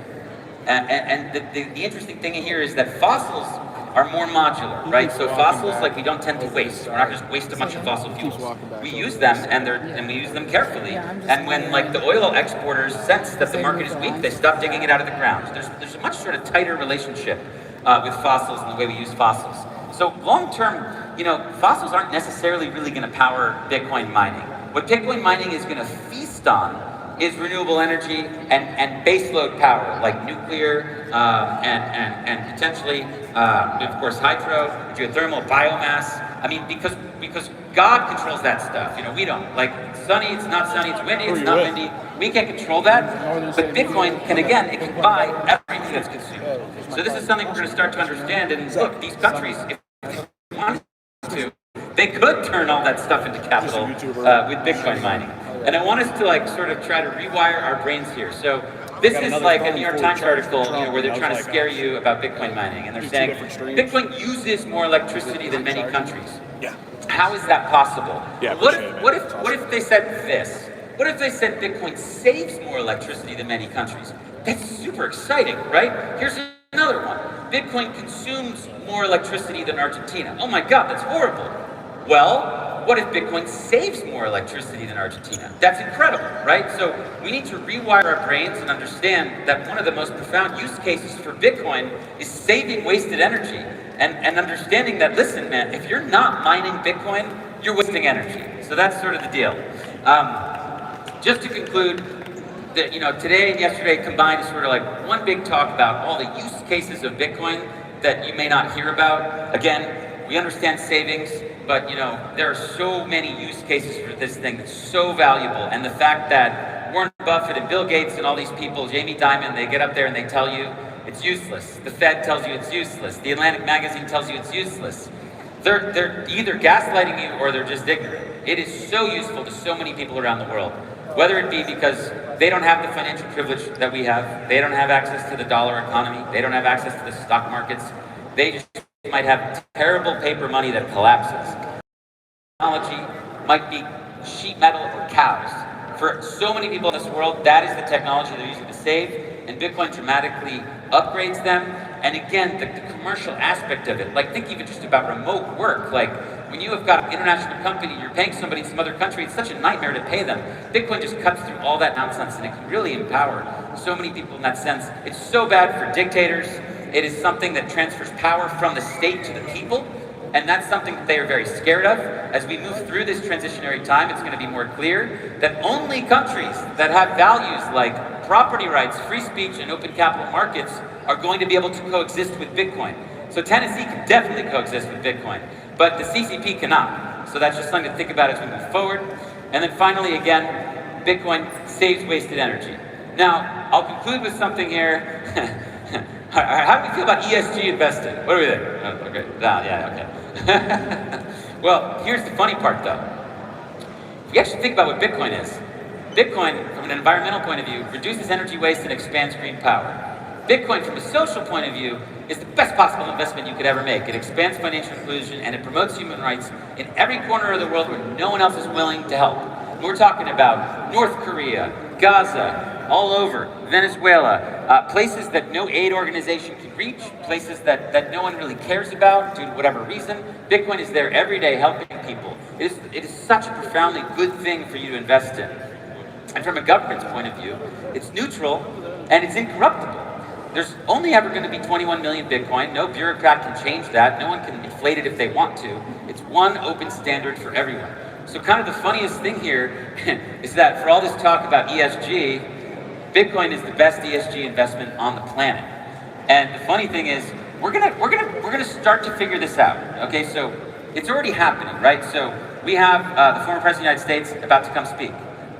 And the interesting thing here is that fossils are more modular, right? So fossils, we don't tend to waste. We're not just waste a bunch of fossil fuels. We use them, and we use them carefully. And when the oil exporters sense that the market is weak, they stop digging it out of the ground. There's a much sort of tighter relationship with fossils and the way we use fossils. So long term, fossils aren't necessarily really going to power Bitcoin mining. What Bitcoin mining is going to feast on is renewable energy and baseload power, like nuclear and potentially, of course, hydro, geothermal, biomass. I mean, because God controls that stuff. We don't. Sunny, it's not sunny. It's windy, it's not windy. We can't control that. But Bitcoin can, again, it can buy everything that's consumed. So this is something we're going to start to understand. And look, these countries, if they wanted to, they could turn all that stuff into capital with Bitcoin mining. And I want us to sort of try to rewire our brains here. So this is a New York Times article, where they're trying to scare you about Bitcoin mining, and they're saying Bitcoin uses more electricity than many countries. Yeah. How is that possible? Yeah. What if they said this? What if they said Bitcoin saves more electricity than many countries? That's super exciting, right? Here's another one. Bitcoin consumes more electricity than Argentina. Oh my God, that's horrible. Well, what if Bitcoin saves more electricity than Argentina? That's incredible, right? So we need to rewire our brains and understand that one of the most profound use cases for Bitcoin is saving wasted energy and understanding that, listen, man, if you're not mining Bitcoin, you're wasting energy. So that's sort of the deal. Just to conclude, today and yesterday combined is sort of one big talk about all the use cases of Bitcoin that you may not hear about. Again, we understand savings, but there are so many use cases for this thing that's so valuable. And the fact that Warren Buffett and Bill Gates and all these people, Jamie Dimon, they get up there and they tell you it's useless. The Fed tells you it's useless. The Atlantic magazine tells you it's useless. They're either gaslighting you or they're just ignorant. It is so useful to so many people around the world. Whether it be because they don't have the financial privilege that we have, they don't have access to the dollar economy, they don't have access to the stock markets, they just might have terrible paper money that collapses. Technology might be sheet metal or cows. For so many people in this world, that is the technology they're using to save. and Bitcoin dramatically upgrades them. And again, the commercial aspect of it, like think even just about remote work. Like when you have got an international company, you're paying somebody in some other country, it's such a nightmare to pay them. Bitcoin just cuts through all that nonsense, and it can really empower so many people in that sense. It's so bad for dictators. It is something that transfers power from the state to the people, and that's something that they are very scared of. As we move through this transitionary time, it's going to be more clear that only countries that have values like property rights, free speech, and open capital markets are going to be able to coexist with Bitcoin. So Tennessee can definitely coexist with Bitcoin, but the CCP cannot. So that's just something to think about as we move forward. And then finally, again, Bitcoin saves wasted energy. Now, I'll conclude with something here. How do we feel about ESG investing? What do we think? Oh, okay. Well, here's the funny part though. If you actually think about what Bitcoin is, Bitcoin, from an environmental point of view, reduces energy waste and expands green power. Bitcoin, from a social point of view, is the best possible investment you could ever make. It expands financial inclusion and it promotes human rights in every corner of the world where no one else is willing to help. We're talking about North Korea, Gaza, all over, Venezuela, places that no aid organization can reach, places that no one really cares about due to whatever reason. Bitcoin is there every day helping people. It is such a profoundly good thing for you to invest in. And from a government's point of view, it's neutral and it's incorruptible. There's only ever going to be 21 million Bitcoin. No bureaucrat can change that. No one can inflate it if they want to. It's one open standard for everyone. So kind of the funniest thing here is that for all this talk about ESG, Bitcoin is the best ESG investment on the planet. And the funny thing is, we're gonna start to figure this out. Okay, so it's already happening, right? So we have the former president of the United States about to come speak.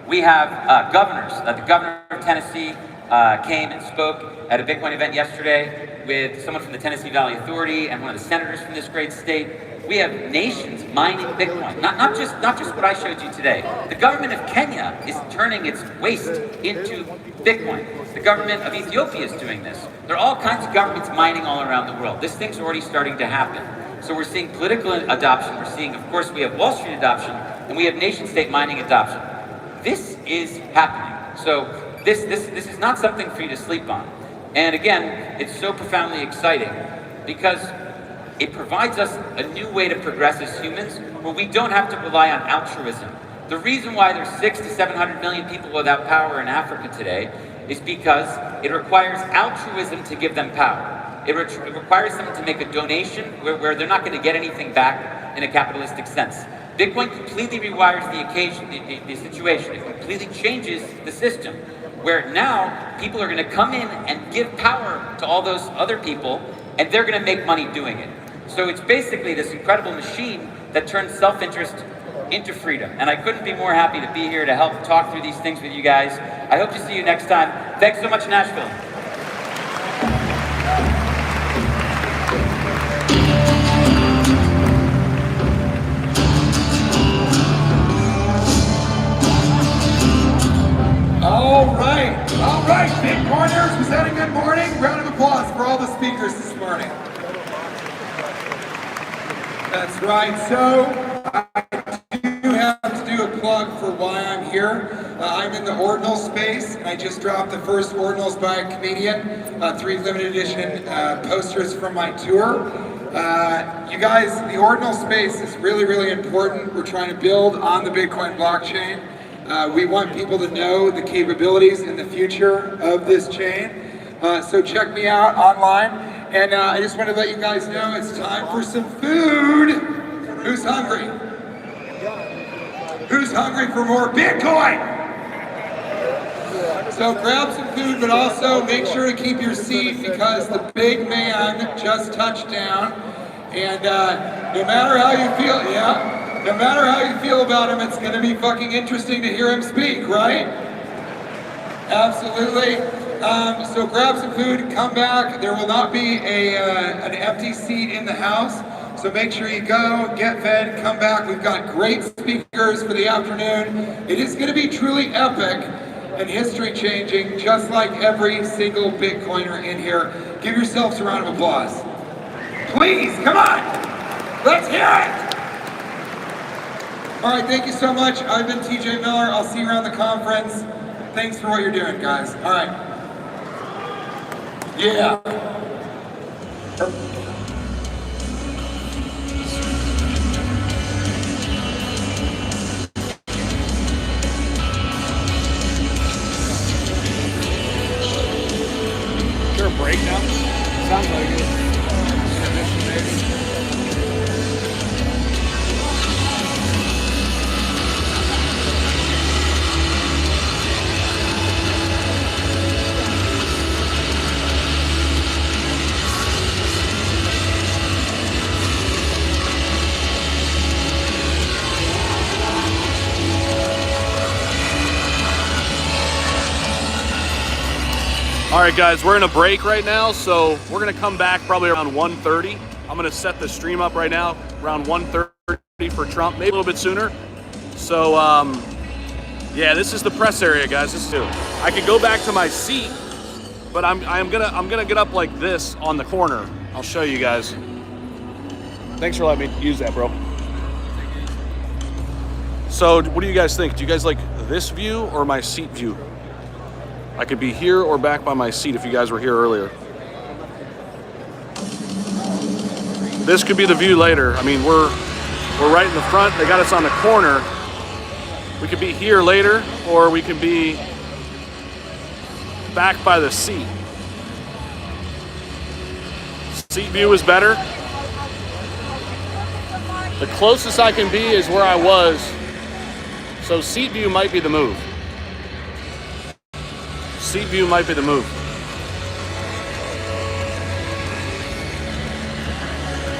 We have governors. The governor of Tennessee came and spoke at a Bitcoin event yesterday with someone from the Tennessee Valley Authority and one of the senators from this great state. We have nations mining Bitcoin, not just what I showed you today. The government of Kenya is turning its waste into Bitcoin. The government of Ethiopia is doing this. There are all kinds of governments mining all around the world. This thing's already starting to happen. So we're seeing political adoption. We're seeing, of course, we have Wall Street adoption, and we have nation-state mining adoption. This is happening. So this is not something for you to sleep on. And again, it's so profoundly exciting because it provides us a new way to progress as humans where we don't have to rely on altruism. The reason why there's 600 to 700 million people without power in Africa today is because it requires altruism to give them power. It requires them to make a donation where they're not going to get anything back in a capitalistic sense. Bitcoin completely rewires the situation. It completely changes the system where now people are going to come in and give power to all those other people and they're going to make money doing it. So it's basically this incredible machine that turns self-interest into freedom. And I couldn't be more happy to be here to help talk through these things with you guys. I hope to see you next time. Thanks so much, Nashville. All right, Bitcoiners, was that a good morning? Round of applause for all the speakers this morning. That's right, so I do have to do a plug for why I'm here. I'm in the ordinal space, and I just dropped the first ordinals by a comedian, 3 limited edition posters from my tour. You guys, the ordinal space is really, really important. We're trying to build on the Bitcoin blockchain. We want people to know the capabilities and the future of this chain. So check me out online. And I just want to let you guys know it's time for some food. Who's hungry? Who's hungry for more Bitcoin? So grab some food, but also make sure to keep your seat because the big man just touched down. And no matter how you feel, no matter how you feel about him, it's going to be fucking interesting to hear him speak, right? Absolutely. So grab some food, come back. There will not be an empty seat in the house. So make sure you go, get fed, come back. We've got great speakers for the afternoon. It is going to be truly epic and history changing, just like every single Bitcoiner in here. Give yourselves a round of applause. Please, come on. Let's hear it. All right, thank you so much. I've been TJ Miller. I'll see you around the conference. Thanks for what you're doing, guys. All right. Yeah. Is there a break now? Sounds like it. Intermission maybe. All right, guys, we're in a break right now, so we're gonna come back probably around 1:30. I'm gonna set the stream up right now around 1:30 for Trump, maybe a little bit sooner. So, yeah, this is the press area, guys. This is it. I could go back to my seat, but I'm gonna get up like this on the corner. I'll show you guys. Thanks for letting me use that, bro. So, what do you guys think? Do you guys like this view or my seat view? I could be here or back by my seat if you guys were here earlier. This could be the view later. I mean, we're right in the front. They got us on the corner. We could be here later, or we could be back by the seat. Seat view is better. The closest I can be is where I was, so seat view might be the move. Seat view might be the move.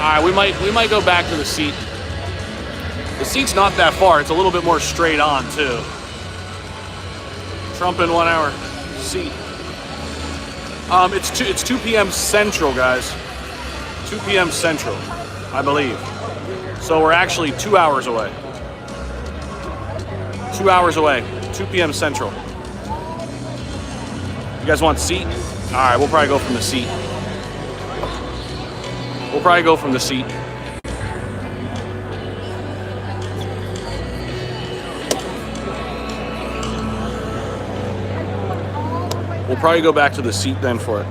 All right, we might go back to the seat. The seat's not that far. It's a little bit more straight on too. Trump in 1 hour. Seat. It's 2 p.m. Central, guys. 2 p.m. Central, I believe. So we're actually 2 hours away. 2 hours away. 2 p.m. Central. You guys want seat? All right, we'll probably go from the seat. We'll probably go from the seat. We'll probably go back to the seat then for it.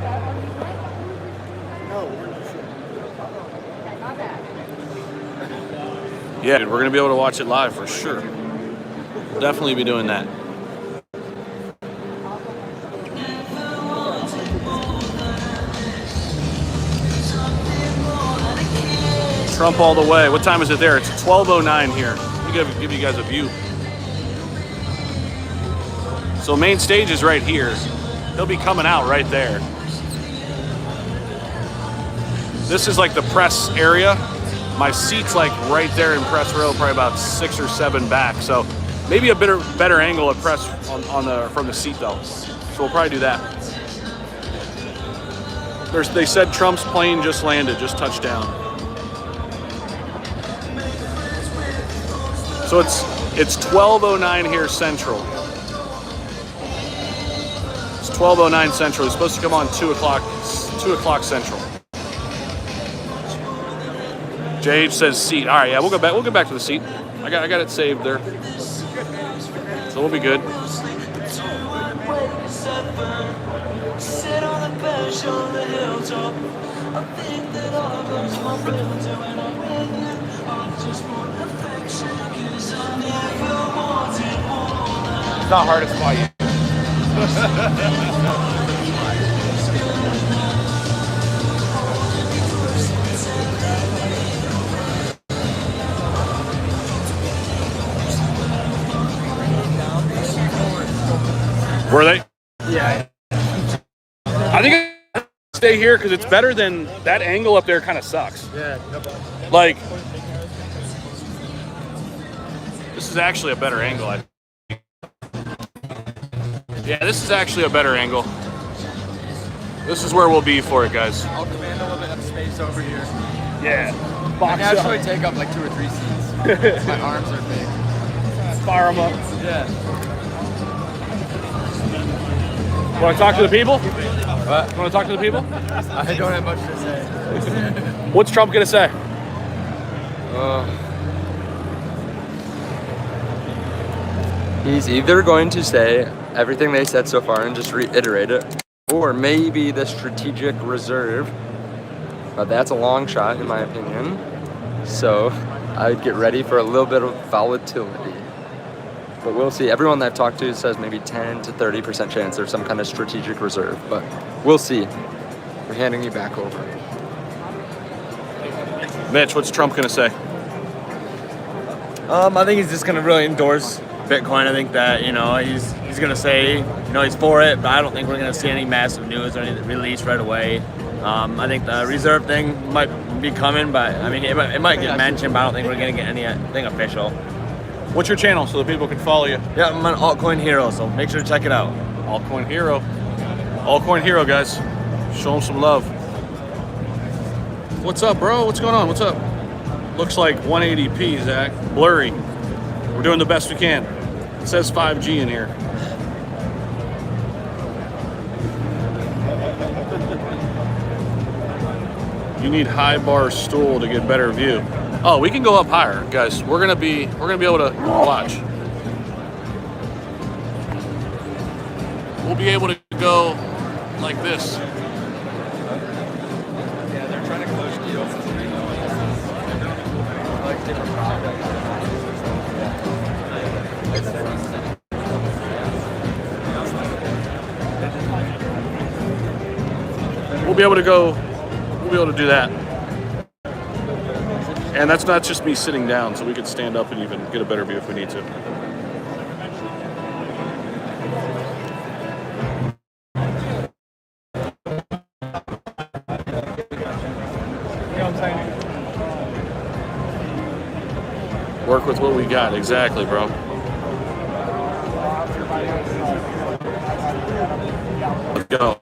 Yeah, dude, we're gonna be able to watch it live for sure. We'll definitely be doing that. Trump all the way. What time is it there? It's 12:09 here. Let me give you guys a view. So main stage is right here. He'll be coming out right there. This is like the press area. My seat's like right there in press row, probably about 6 or 7 back. So maybe a better angle of press from the seat though. So we'll probably do that. They said Trump's plane just landed, just touched down. So it's 12:09 here Central. It's 12:09 Central. It's supposed to come on 2 o'clock Central. JH says seat. All right, yeah, we'll go back to the seat. I got it saved there. So we'll be good. It's not hard to spot you. Were they? Yeah. I think I stay here because it's better than that angle up there. Kind of sucks. Yeah. Like, this is actually a better angle. I think. Yeah, this is actually a better angle. This is where we'll be for it, guys. I'll command a little bit of space over here. Yeah. I naturally take up like 2 or 3 seats. My arms are big. Fire them up. Yeah. Want to talk to the people? What? Want to talk to the people? I don't have much to say. What's Trump gonna say? He's either going to say everything they said so far and just reiterate it, or maybe the strategic reserve, but that's a long shot in my opinion. So I'd get ready for a little bit of volatility. But we'll see. Everyone that I've talked to says maybe 10 to 30% chance there's some kind of strategic reserve, but we'll see. We're handing you back over. Mitch, what's Trump gonna say? I think he's just gonna really endorse Bitcoin. I think that, you know, he's gonna say, you know, he's for it, but I don't think we're gonna see any massive news or anything released right away. I think the reserve thing might be coming, but I mean, it might get mentioned, but I don't think we're gonna get anything official. What's your channel so that people can follow you? Yeah, I'm an Altcoin Hero, so make sure to check it out. Altcoin Hero. Altcoin Hero, guys. Show them some love. What's up, bro? What's going on? What's up? Looks like 180p, Zach. Blurry. We're doing the best we can. It says 5G in here. You need high bar stool to get better view. Oh, we can go up higher, guys. We're gonna be able to watch. We'll be able to go like this. Yeah, they're trying to close deals. Like different projects. We'll be able to go. We'll be able to do that. And that's not just me sitting down, so we could stand up and even get a better view if we need to. Work with what we got, exactly, bro. Let's go.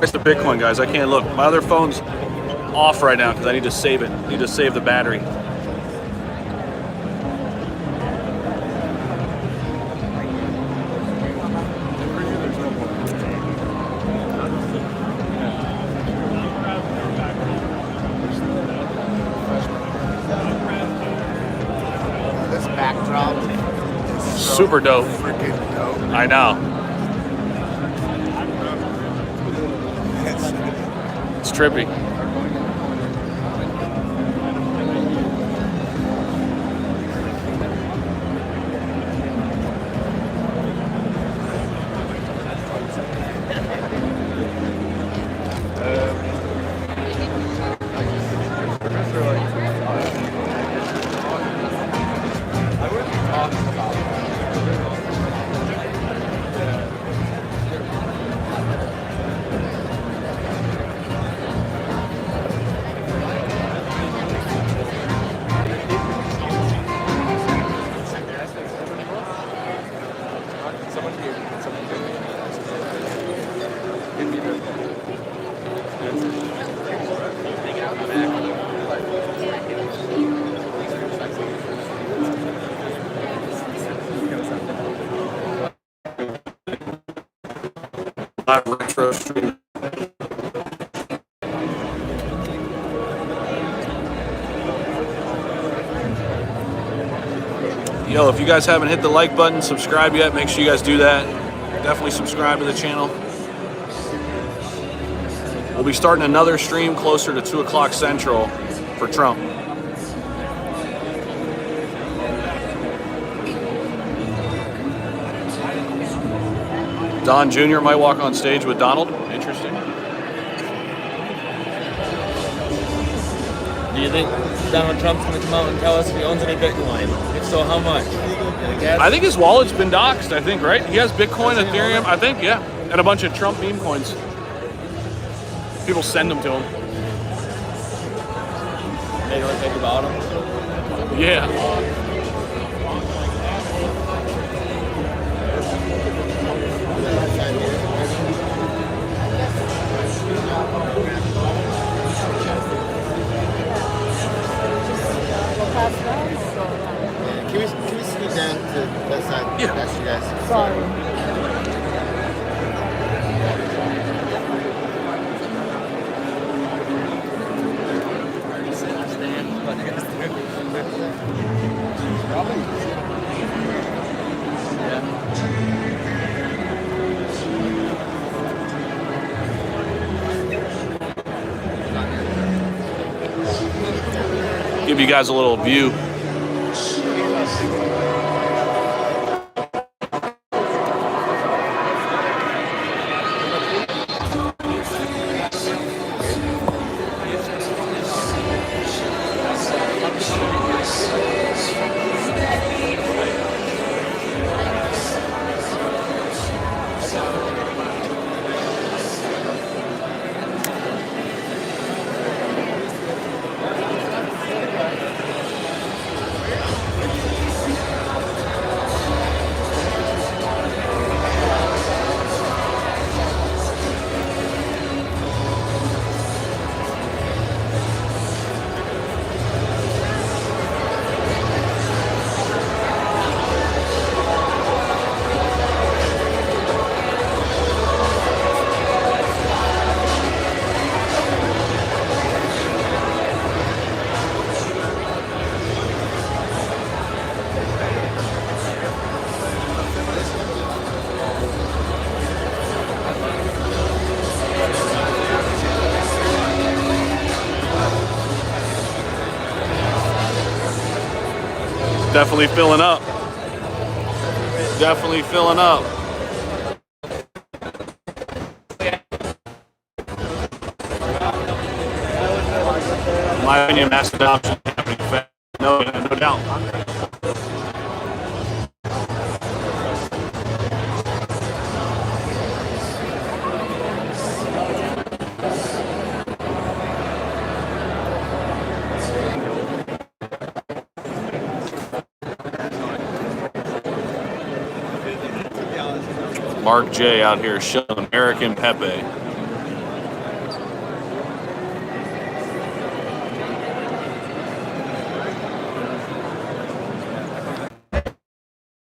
It's the Bitcoin, guys. I can't look. My other phone's off right now because I need to save it. I need to save the battery. This backdrop is so Super dope. freaking dope. I know. It's trippy. Live retro stream. Yo, if you guys haven't hit the like button, subscribe yet, make sure you guys do that. Definitely subscribe to the channel. We'll be starting another stream closer to 2 o'clock Central for Trump. Don Jr. might walk on stage with Donald. Interesting. Do you think Donald Trump's going to come out and tell us if he owns any Bitcoin? If so, how much? I think his wallet's been doxxed, I think, right? He has Bitcoin, Ethereum, I think, yeah. And a bunch of Trump meme coins. People send them to him. They don't think about him? Yeah. Can we sneak down to that side? Yeah. That's you guys. Sorry. Give you guys a little view. Definitely filling up. Definitely filling up. In my opinion, mass adoption happening fast. No doubt. Mark J out here showing American Pepe.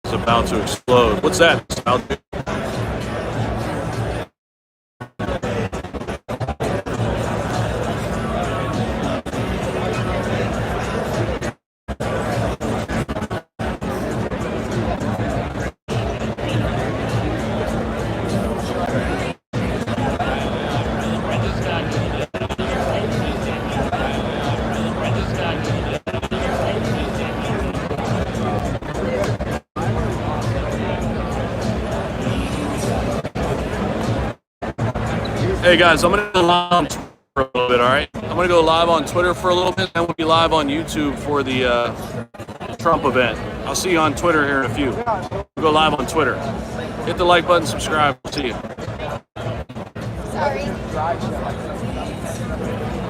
It's about to explode. What's that? Hey guys, I'm gonna go live on Twitter for a little bit, all right? I'm gonna go live on Twitter for a little bit, and we'll be live on YouTube for the Trump event. I'll see you on Twitter here in a few. We'll go live on Twitter. Hit the like button, subscribe. We'll see you. Sorry.